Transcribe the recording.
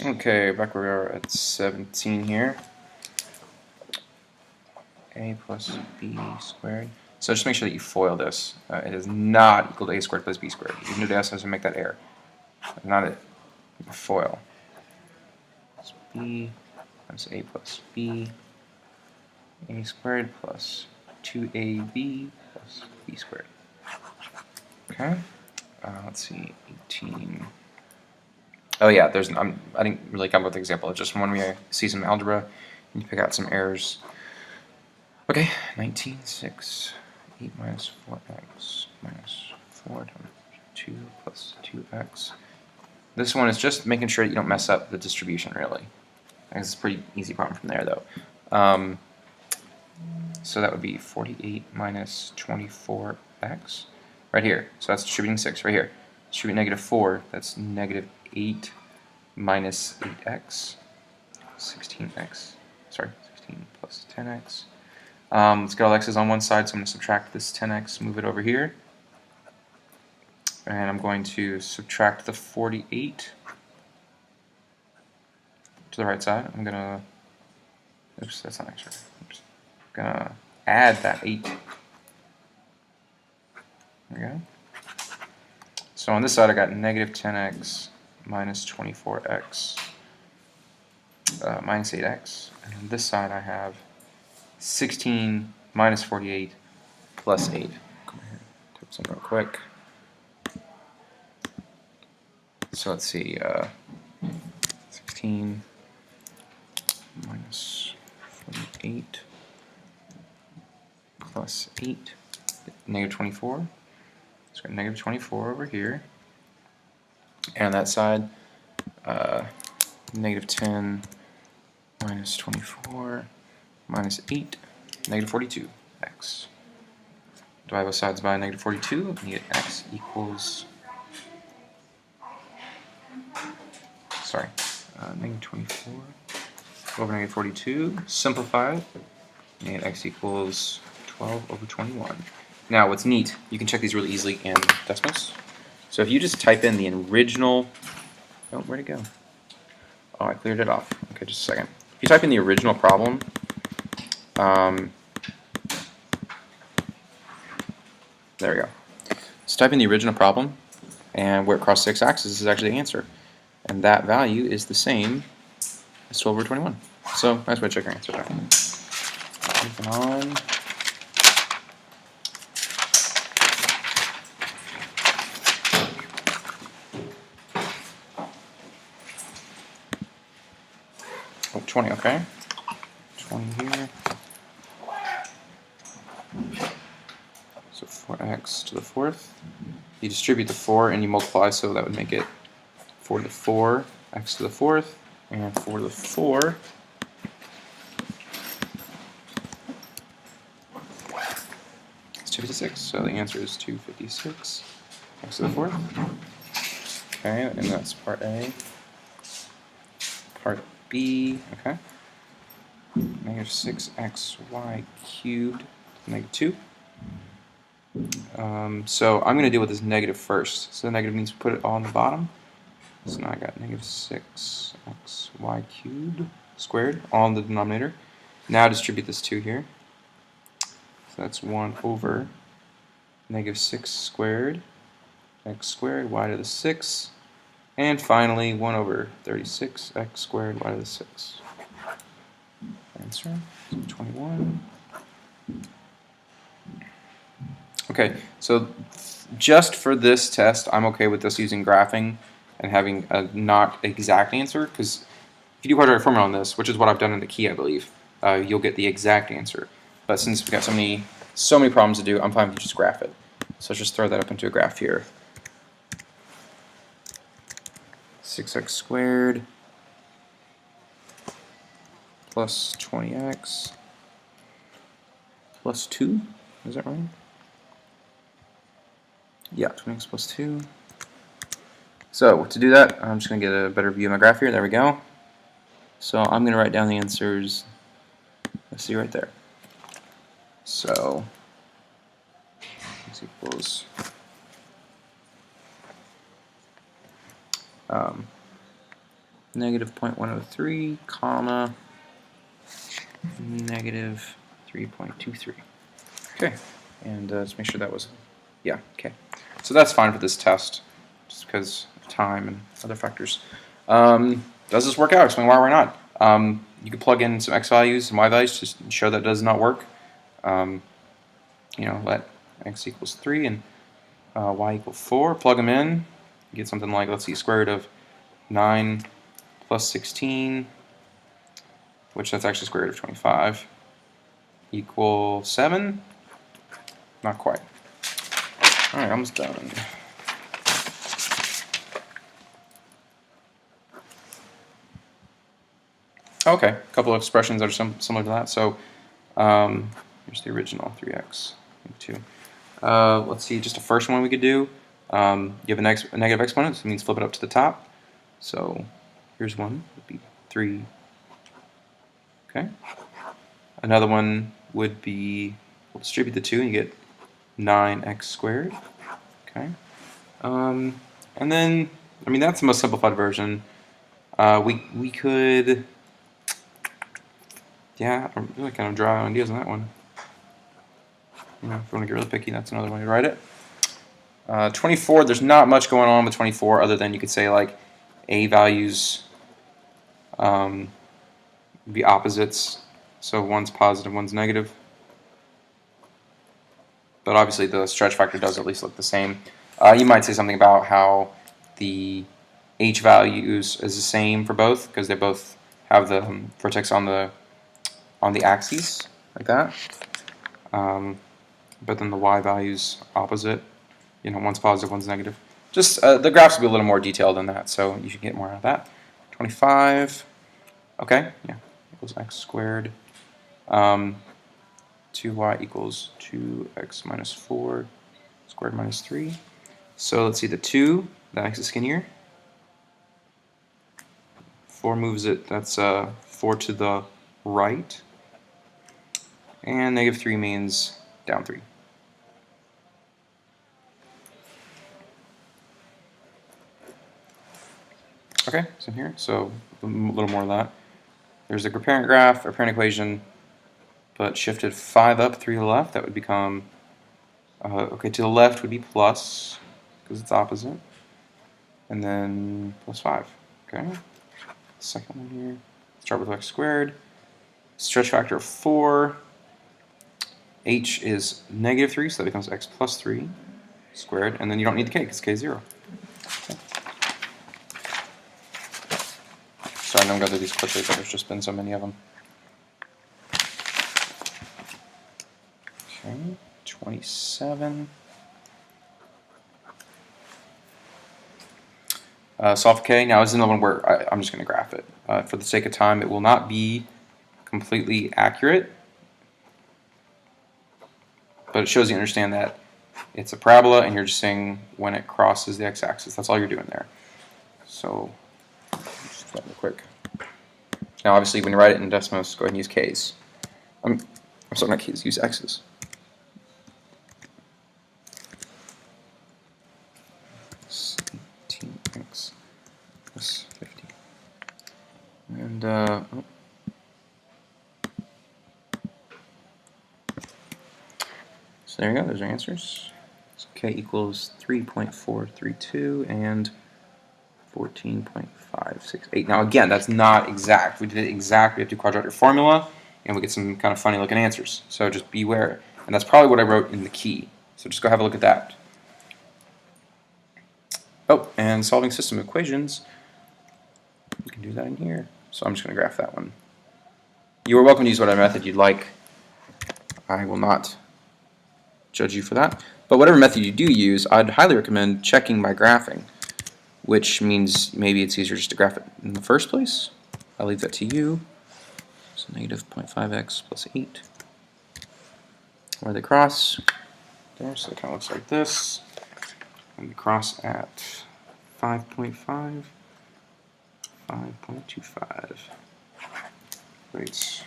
Okay, back where we are at 17 here. A plus b squared. So just make sure that you FOIL this. It is not equal to a squared plus b squared. You can do this to make that error. That's not it. FOIL. Plus b minus a plus b. A squared plus 2ab plus b squared. Okay. Let's see. 18. Oh yeah, I didn't really come up with an example. It's just when we see some algebra, you pick out some errors. Okay, 19, 6, 8 minus 4x minus 4 times 2 plus 2x. This one is just making sure that you don't mess up the distribution, really. It's a pretty easy problem from there, though. So that would be 48 minus 24x right here. So that's distributing 6 right here. Distribute negative 4, that's negative 8 minus 8x, 16x, sorry, 16 plus 10x. Let's get all x's on one side, so I'm going to subtract this 10x, move it over here. And I'm going to subtract the 48 to the right side. I'm going to, oops, that's not extra. Oops. I'm going to add that 8. There we go. So on this side I got negative 10x minus 24x minus 8x. And on this side I have 16 minus 48 plus 8. Come here, type some real quick. So let's see, 16 minus 48 plus 8, negative 24. So got negative 24 over here. And on that side, negative 10 minus 24 minus 8, negative 42x. Divide both sides by negative 42, and you get x equals, negative 24 over negative 42. Simplify, and you get x equals 12 over 21. Now, what's neat, you can check these really easily in Desmos. So if you just type in the original, oh, where'd it go? Oh, I cleared it off. Okay, just a second. If you type in the original problem, there we go. So type in the original problem, and where it crossed 6 axes is actually the answer. And that value is the same as 12 over 21. So, nice way to check your answer there. Moving on. Oh, 20, okay. 20 here. So 4x to the 4th. You distribute the 4 and you multiply, so that would make it 4 to the 4, x to the 4th, and 4 to the 4. It's 256, so the answer is 256, x to the 4th. Okay, and that's part A. Part B, okay. Negative 6xy cubed, negative 2. So I'm going to deal with this negative first. So the negative means put it all on the bottom. So now I got negative 6xy cubed squared on the denominator. Now distribute this 2 here. So that's 1 over negative 6 squared, x squared, y to the 6. And finally, 1 over 36, x squared, y to the 6. Answer, so 21. Okay, so just for this test, I'm okay with this using graphing and having a not exact answer, because if you do quadratic formula on this, which is what I've done in the key, I believe, you'll get the exact answer. But since we've got so many problems to do, I'm fine if you just graph it. So let's just throw that up into a graph here. 6x squared plus 20x plus 2, is that right? Yeah, 20x plus 2. So to do that, I'm just going to get a better view of my graph here. There we go. So I'm going to write down the answers. Let's see right there. So x equals negative 0.103, comma, negative 3.23. Okay, and just make sure that was, yeah, okay. So that's fine for this test, just because of time and other factors. Does this work out? Explain why or why not. You could plug in some x values and y values to show that it does not work. You know, let x equals 3 and y equal 4. Plug them in. You get something like, let's see, square root of 9 plus 16, which that's actually square root of 25, equal 7. Not quite. All right, almost done. Okay, a couple of expressions that are similar to that. So here's the original 3x, 2. Let's see, just the first one we could do. You have a negative exponent, so it means flip it up to the top. So here's one, would be 3. Okay. Another one would be, we'll distribute the 2 and you get 9x squared. Okay. And then, I mean, that's the most simplified version. We could, yeah, I'm really kind of dry on ideas on that one. You know, if you want to get really picky, that's another way to write it. 24, there's not much going on with 24 other than you could say like a values be opposites. So one's positive, one's negative. But obviously the stretch factor does at least look the same. You might say something about how the h values is the same for both because they both have the vertex on the axes like that. But then the y values opposite. You know, one's positive, one's negative. Just the graphs will be a little more detailed than that, so you should get more out of that. 25. Okay, yeah, equals x squared. 2y equals 2x minus 4 squared minus 3. So let's see, the 2, that makes it skinnier. 4 moves it, that's 4 to the right. And negative 3 means down 3. Okay, so here, so a little more of that. There's the parent graph, or parent equation, but shifted 5 up, 3 to the left, that would become, okay, to the left would be plus, because it's opposite, and then plus 5, okay? Second one here, start with x squared, stretch factor of 4, h is negative 3, so that becomes x plus 3 squared, and then you don't need the k, because k is 0. Okay. Sorry, I'm going to go through these quickly, but there's just been so many of them. Okay, 27. Solve for k. Now, this is another one where I'm just going to graph it. For the sake of time, it will not be completely accurate, but it shows you understand that it's a parabola, and you're just saying when it crosses the x-axis. That's all you're doing there. So, just that real quick. Now, obviously, when you write it in Desmos, go ahead and use k's. I'm sorry, not k's. Use x's. X plus 50. And oh. So there you go, those are answers. So k equals 3.432 and 14.568. Now again, that's not exact. We did it exact. We have to do quadratic formula, and we get some kind of funny looking answers. So just beware. And that's probably what I wrote in the key. So just go have a look at that. Oh, and solving system equations. You can do that in here. So I'm just going to graph that one. You are welcome to use whatever method you'd like. I will not judge you for that. But whatever method you do use, I'd highly recommend checking my graphing, which means maybe it's easier just to graph it in the first place. I'll leave that to you. So negative 0.5x plus 8. Where they cross. There, so it kind of looks like this. And they cross at 5.5, 5.25. Great.